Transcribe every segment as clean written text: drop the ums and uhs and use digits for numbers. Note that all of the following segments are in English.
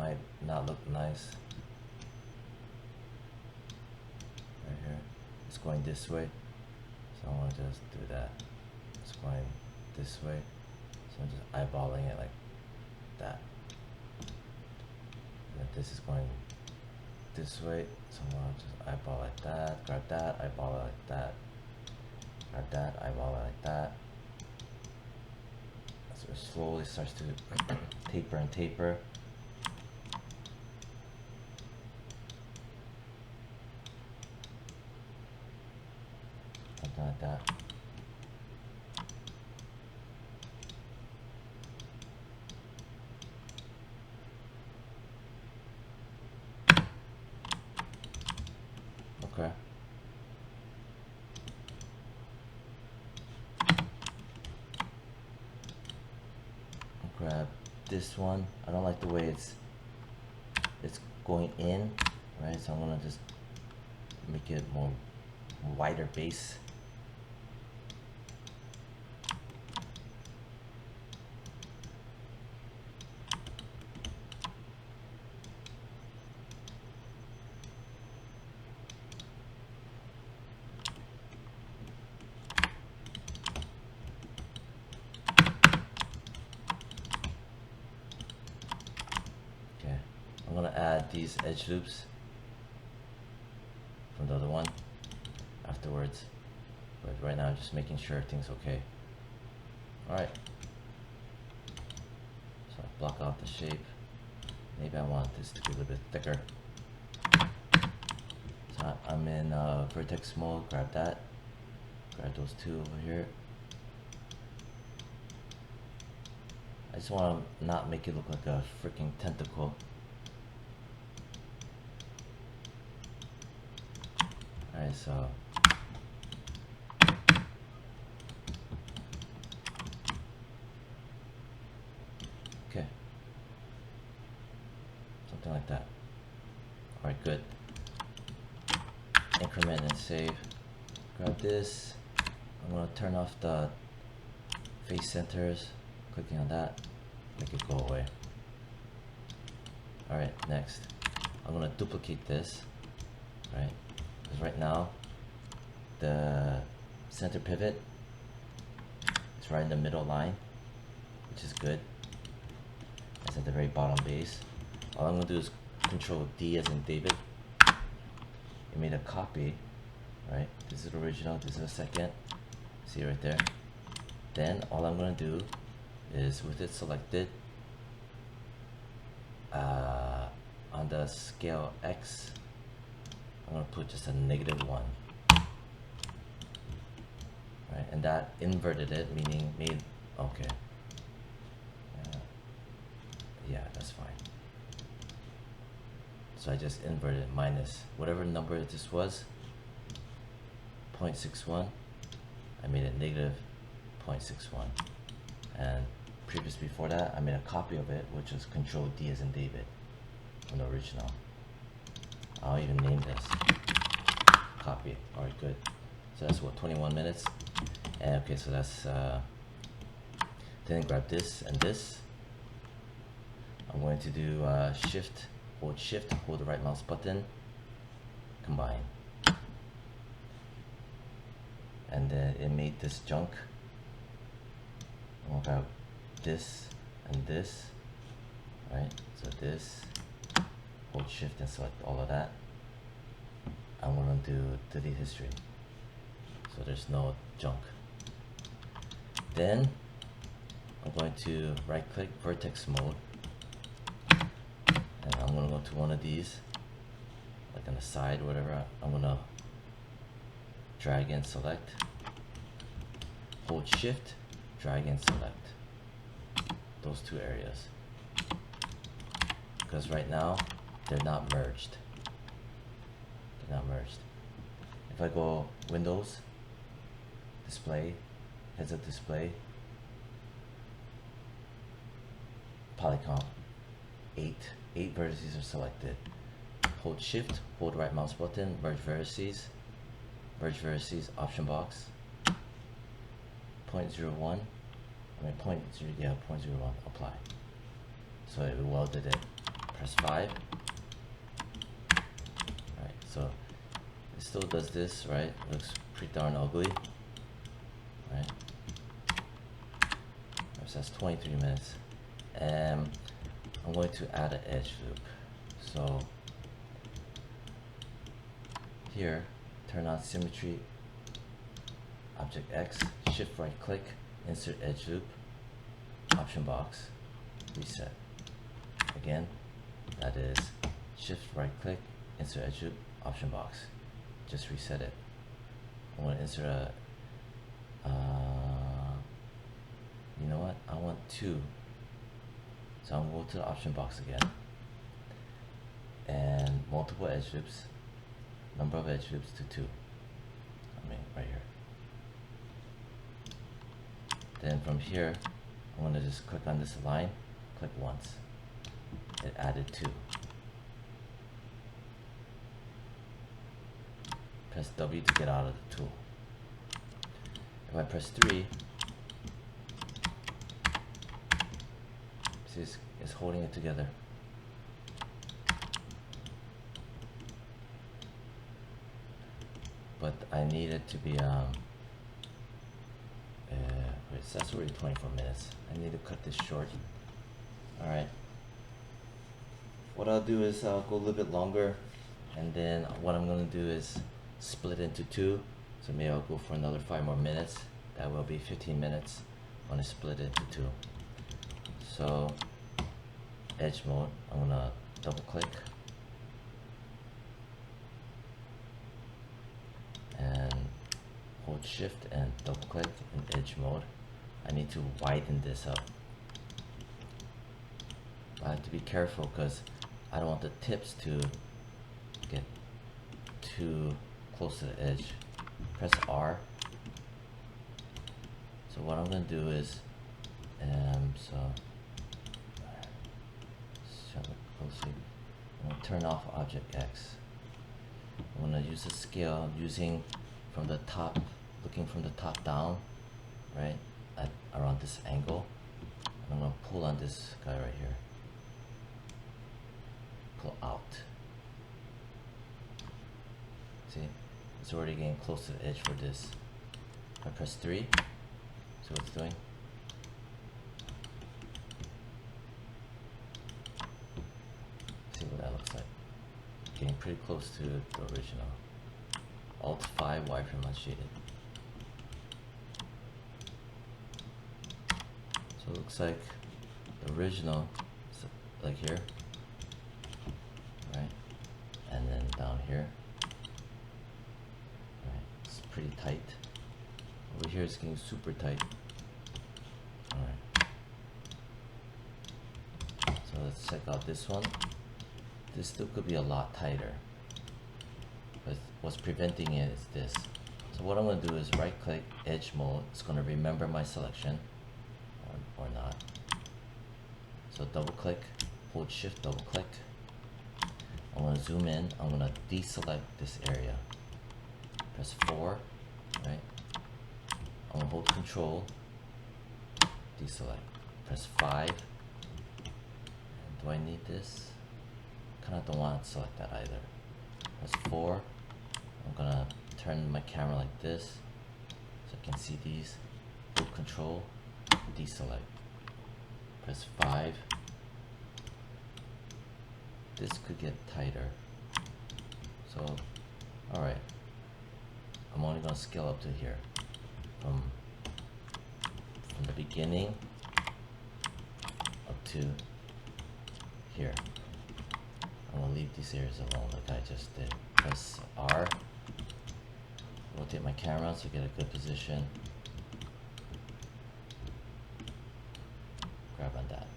might not look nice. Right here, it's going this way, so I want to just do that. It's going this way, so I'm just eyeballing it like that. And this is going this way, so I want to just eyeball like that, grab that, eyeball it like that, grab that, eyeball it like that. So it slowly starts to taper and taper. Something like that. Okay. I'll grab this one. I don't like the way it's going in, right? So I'm gonna just make it more wider base. I'm gonna add these edge loops from the other one afterwards, but right now I'm just making sure everything's okay. Alright, so I block out the shape. Maybe I want this to be a little bit thicker. So I'm in vertex mode, grab that, grab those two over here. I just want to not make it look like a freaking tentacle. Alright, so okay, something like that. Alright, good. Increment and save. Grab this. I'm gonna turn off the face centers. Clicking on that, make it go away. Alright, next I'm gonna duplicate this, right? Because right now the center pivot is right in the middle line, which is good. It's at the very bottom base. All I'm gonna do is Control D as in David. It made a copy, right? This is the original, this is the second. See right there? Then all I'm gonna do is, with it selected, on the scale X, I'm going to put just a -1, right? And that inverted it, meaning made, okay, yeah, that's fine. So I just inverted minus whatever number this was, 0.61, I made it -0.61, and previous before that I made a copy of it, which was Control D as in David from the original. I'll even name this copy. Alright, good. So that's what, 21 minutes. And okay, so that's then grab this and this. I'm going to do shift, hold the right mouse button, combine, and then it made this junk. I'm gonna grab this and this, right? So this, hold shift and select all of that. I'm gonna do delete history, so there's no junk. Then I'm going to right click vertex mode, and I'm gonna go to one of these, like on the side or whatever. I'm gonna drag and select, hold shift, drag and select those two areas, because right now they're not merged. They're not merged. If I go Windows, Display, Heads Up Display, Polygonal, 8 vertices are selected. Hold shift, hold right mouse button, merge vertices, option box, 0.01, I mean 0.01, apply. So it welded it press 5. Alright, so it still does this, right? Looks pretty darn ugly, right? So that's 23 minutes. And I'm going to add an edge loop. So here, turn on symmetry, object X, shift right click, insert edge loop, option box, reset. Again, that is shift right click, insert edge loop, option box. Just reset it. I want to insert a, you know what? I want 2. So I'm going to go to the option box again. And multiple edge loops, number of edge loops to 2. I mean, right here. Then from here, I'm going to just click on this line, click once. It added 2. Press W to get out of the tool. If I press 3, see it's holding it together. But I need it to be wait, so that's already 24 minutes. I need to cut this short. Alright. What I'll do is I'll go a little bit longer, and then what I'm gonna do is split into 2. So maybe I'll go for another 5 more minutes. That will be 15 minutes when I split it into 2. So edge mode, I'm gonna double click and hold shift and double click in edge mode. I need to widen this up. I have to be careful because I don't want the tips to get too close to the edge. Press R. So what I'm going to do is, so shall look closely. I'm going to turn off object X. I'm going to use the scale using from the top, looking from the top down, right, at around this angle. I'm going to pull on this guy right here. Pull out. See, it's already getting close to the edge for this. If I press 3, see what it's doing? See what that looks like. Getting pretty close to the original. Alt 5 wireframe unshaded. So it looks like the original, like here, right? And then down here, right? It's pretty tight. Over here it's getting super tight. Alright. So let's check out this one. This still could be a lot tighter. But what's preventing it is this. So what I'm going to do is right click edge mode. It's going to remember my selection or not. So double click, hold shift, double click. I'm going to zoom in. I'm going to deselect this area. Press 4, right? I'm going to hold control, deselect. Press 5. And do I need this? Kind of don't want to select that either. Press 4. I'm gonna turn my camera like this so I can see these. Hold control, deselect. Press 5. This could get tighter. So, alright. I'm only gonna scale up to here. From the beginning up to here. I'm gonna leave these areas alone like I just did. Press R. Rotate my camera so get a good position. Grab on that.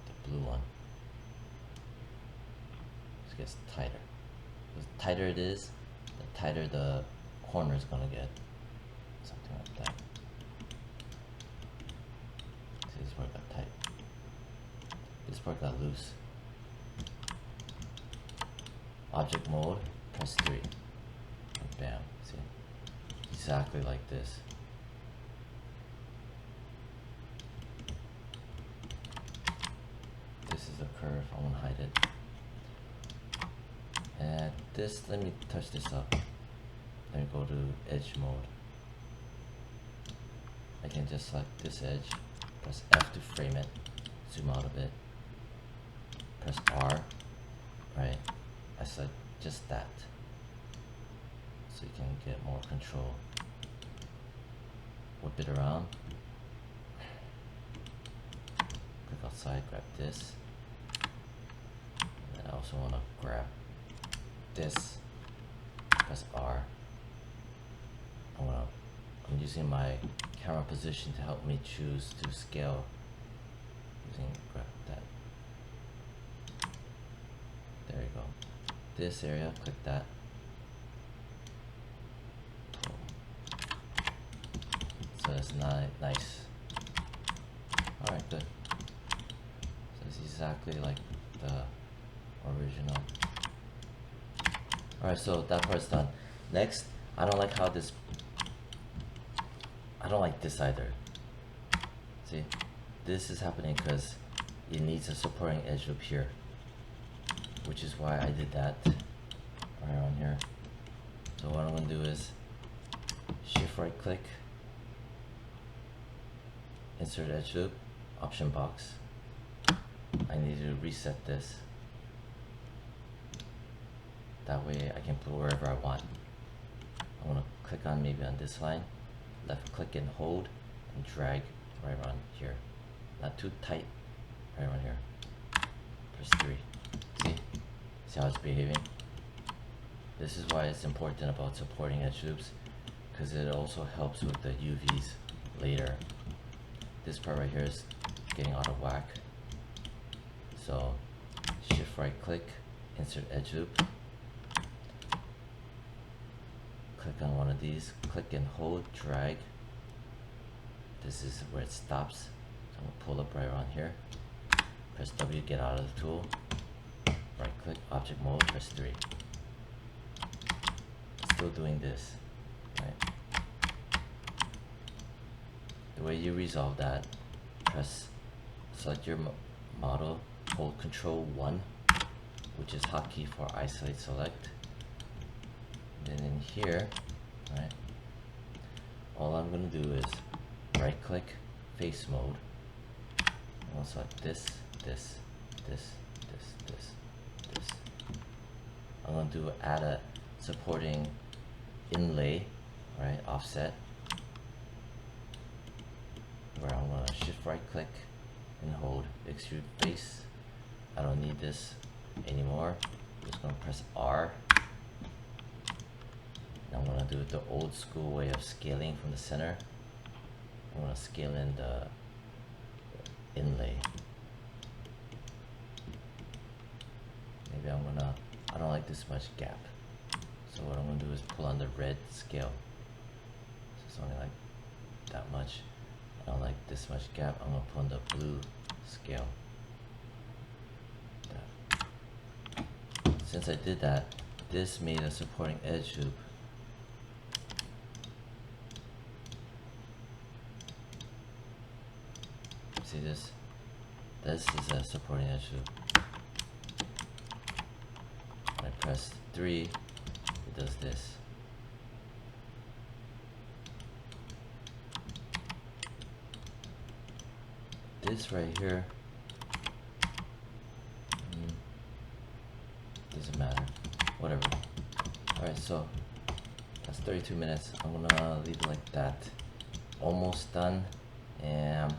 The blue one. This gets tighter. The tighter it is, the tighter the corner is gonna get. Something like that. See, this part got tight. This part got loose. Object mode, press 3. And bam, see? Exactly like this. This is the curve. I want to hide it. And this, let me touch this up. Let me go to edge mode. I can just select this edge, press F to frame it, zoom out a bit, press R, right? I select just that, so you can get more control. Whip it around, click outside, grab this, and then I also want to grab this, press R. I'm using my camera position to help me choose to scale using grab that. There you go. This area, click that. So that's nice. Alright, good. So it's exactly like the original. Alright, so that part's done. Next, I don't like this either. See, this is happening because it needs a supporting edge up here, which is why I did that right around here. So what I'm gonna do is shift right click, insert edge loop, option box. I need to reset this. That way I can put wherever I want. I want to click on maybe on this line, left click and hold and drag right around here. Not too tight, right around here. Press 3. See how it's behaving? This is why it's important about supporting edge loops, because it also helps with the UVs later. This part right here is getting out of whack. So shift right click, insert edge loop. Click on one of these, click and hold, drag. This is where it stops. So I'm gonna pull up right around here. Press W, get out of the tool. Right click, object mode, press 3. Still doing this, right? The way you resolve that, select your model, hold Control 1, which is hotkey for isolate select. Then in here, right, all I'm going to do is right click, face mode. I'm going to select this. I'm going to add a supporting inlay, right, offset, where I'm going to shift right click and hold extrude face. I don't need this anymore. I'm just going to press R. I'm going to do it the old school way of scaling from the center. I'm going to scale in the inlay. Maybe I don't like this much gap. So what I'm going to do is pull on the red scale. So it's only like that much. I don't like this much gap. I'm going to pull on the blue scale. Since I did that, this made a supporting edge loop. See this? This is a supporting edge loop. When I press 3, it does this. This right here, doesn't matter. Whatever. Alright, so that's 32 minutes. I'm gonna leave it like that. Almost done. And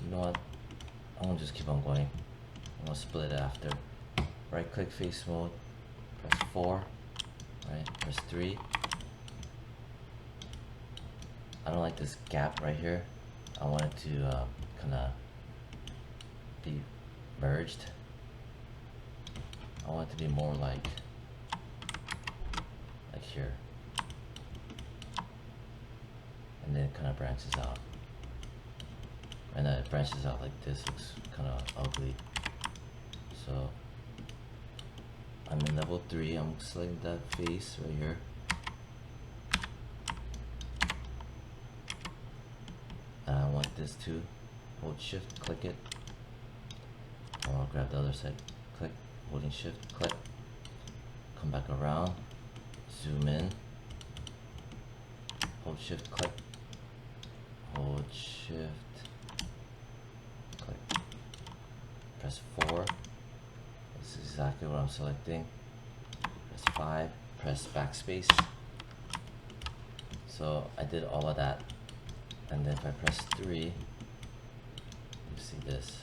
you know what? I'm gonna just keep on going. I'm gonna split it after. Right click face mode, press 4, right, press 3. I don't like this gap right here. I want it to kinda be merged. I want it to be more like here. And then it kinda branches out. And then it branches out like this, looks kind of ugly. So I'm in level 3, I'm selecting that face right here. And I want this to hold shift, click it, I want to grab the other side. Click, holding shift, click. Come back around, zoom in, hold shift, click, hold shift, click, press 4. This is exactly what I'm selecting. Press 5, press backspace. So I did all of that, and then if I press 3, you see this.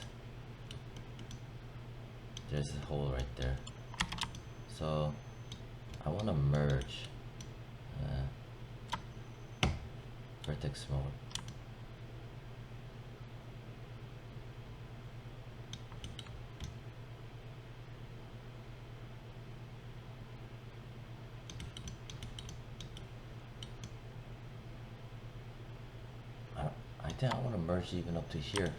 There's a hole right there. So I want to merge vertex mode. I think I want to merge even up to here.